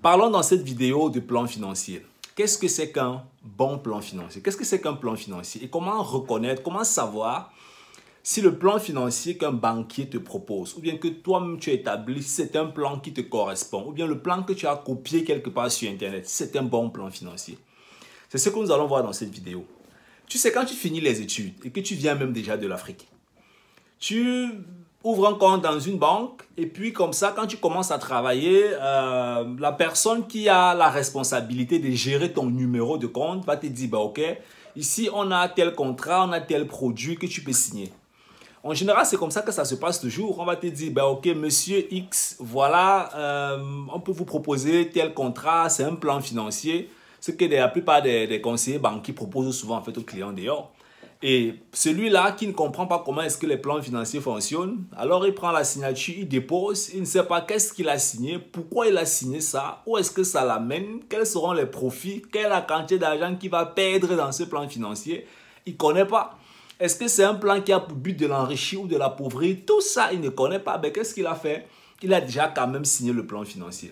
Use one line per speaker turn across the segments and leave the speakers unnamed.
Parlons dans cette vidéo de plan financier. Qu'est-ce que c'est qu'un bon plan financier? Qu'est-ce que c'est qu'un plan financier? Et comment reconnaître, comment savoir si le plan financier qu'un banquier te propose, ou bien que toi-même tu as établi, si c'est un plan qui te correspond, ou bien le plan que tu as copié quelque part sur Internet, si c'est un bon plan financier. C'est ce que nous allons voir dans cette vidéo. Tu sais, quand tu finis les études et que tu viens même déjà de l'Afrique, tu ouvres un compte dans une banque et puis comme ça, quand tu commences à travailler, la personne qui a la responsabilité de gérer ton numéro de compte va te dire, bah, ok, ici on a tel contrat, on a tel produit que tu peux signer. En général, c'est comme ça que ça se passe toujours. On va te dire, bah, ok, monsieur X, voilà, on peut vous proposer tel contrat, c'est un plan financier. Ce que la plupart des conseillers banquiers proposent souvent en fait aux clients d'ailleurs. Et celui-là qui ne comprend pas comment est-ce que les plans financiers fonctionnent, alors il prend la signature, il dépose, il ne sait pas qu'est-ce qu'il a signé, pourquoi il a signé ça, où est-ce que ça l'amène, quels seront les profits, quelle est la quantité d'argent qu'il va perdre dans ce plan financier. Il ne connaît pas. Est-ce que c'est un plan qui a pour but de l'enrichir ou de l'appauvrir? Tout ça, il ne connaît pas. Mais qu'est-ce qu'il a fait? Il a déjà quand même signé le plan financier.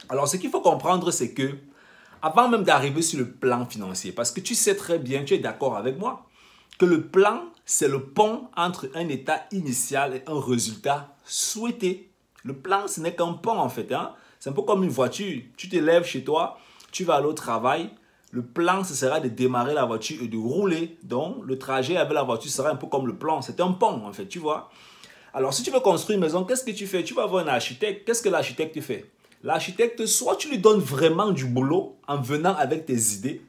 Alors, ce qu'il faut comprendre, c'est que avant même d'arriver sur le plan financier, parce que tu sais très bien, tu es d'accord avec moi, que le plan, c'est le pont entre un état initial et un résultat souhaité. Le plan, ce n'est qu'un pont en fait. Hein? C'est un peu comme une voiture. Tu te lèves chez toi, tu vas aller au travail. Le plan, ce sera de démarrer la voiture et de rouler. Donc, le trajet avec la voiture sera un peu comme le plan. C'est un pont en fait, tu vois. Alors, si tu veux construire une maison, qu'est-ce que tu fais? Tu vas voir un architecte. Qu'est-ce que l'architecte fait? L'architecte, soit tu lui donnes vraiment du boulot en venant avec tes idées.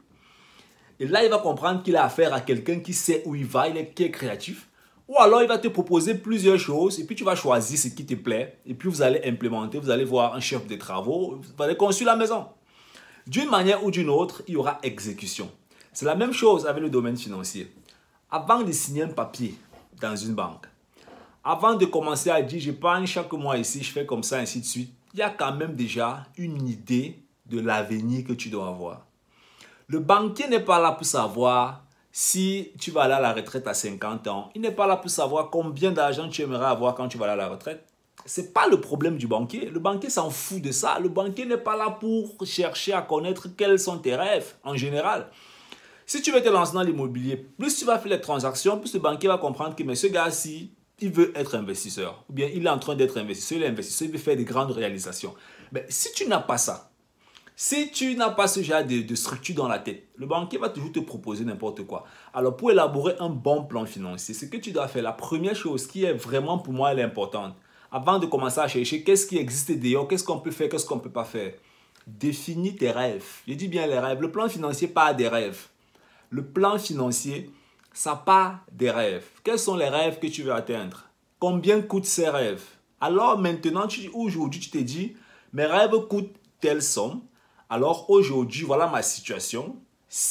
Et là, il va comprendre qu'il a affaire à quelqu'un qui sait où il va, qui est créatif. Ou alors, il va te proposer plusieurs choses et puis tu vas choisir ce qui te plaît. Et puis, vous allez implémenter, vous allez voir un chef de travaux, vous allez construire la maison. D'une manière ou d'une autre, il y aura exécution. C'est la même chose avec le domaine financier. Avant de signer un papier dans une banque, avant de commencer à dire j'épargne chaque mois ici, je fais comme ça, ainsi de suite, il y a quand même déjà une idée de l'avenir que tu dois avoir. Le banquier n'est pas là pour savoir si tu vas aller à la retraite à 50 ans. Il n'est pas là pour savoir combien d'argent tu aimerais avoir quand tu vas aller à la retraite. Ce n'est pas le problème du banquier. Le banquier s'en fout de ça. Le banquier n'est pas là pour chercher à connaître quels sont tes rêves en général. Si tu veux te lancer dans l'immobilier, plus tu vas faire les transactions, plus le banquier va comprendre que mais ce gars-ci, il veut être investisseur. Ou bien il est en train d'être investisseur, il est investisseur, il veut faire des grandes réalisations. Mais si tu n'as pas ça, si tu n'as pas ce genre de structure dans la tête, le banquier va toujours te proposer n'importe quoi. Alors, pour élaborer un bon plan financier, ce que tu dois faire, la première chose qui est vraiment pour moi elle est importante, avant de commencer à chercher qu'est-ce qui existe d'ailleurs, qu'est-ce qu'on peut faire, qu'est-ce qu'on ne peut pas faire, définis tes rêves. Je dis bien les rêves. Le plan financier part des rêves. Le plan financier, ça part des rêves. Quels sont les rêves que tu veux atteindre? Combien coûtent ces rêves? Alors maintenant, aujourd'hui, tu te dis, mes rêves coûtent telle somme. Alors aujourd'hui, voilà ma situation.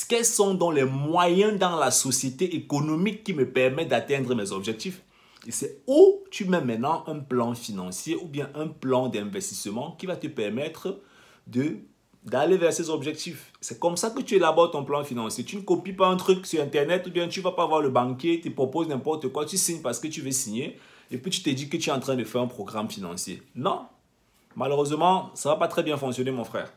Quels sont donc les moyens dans la société économique qui me permettent d'atteindre mes objectifs? Et c'est où tu mets maintenant un plan financier ou bien un plan d'investissement qui va te permettre d'aller vers ces objectifs. C'est comme ça que tu élabores ton plan financier. Tu ne copies pas un truc sur Internet ou bien tu ne vas pas voir le banquier, te propose n'importe quoi, tu signes parce que tu veux signer et puis tu te dis que tu es en train de faire un programme financier. Non, malheureusement, ça ne va pas très bien fonctionner mon frère.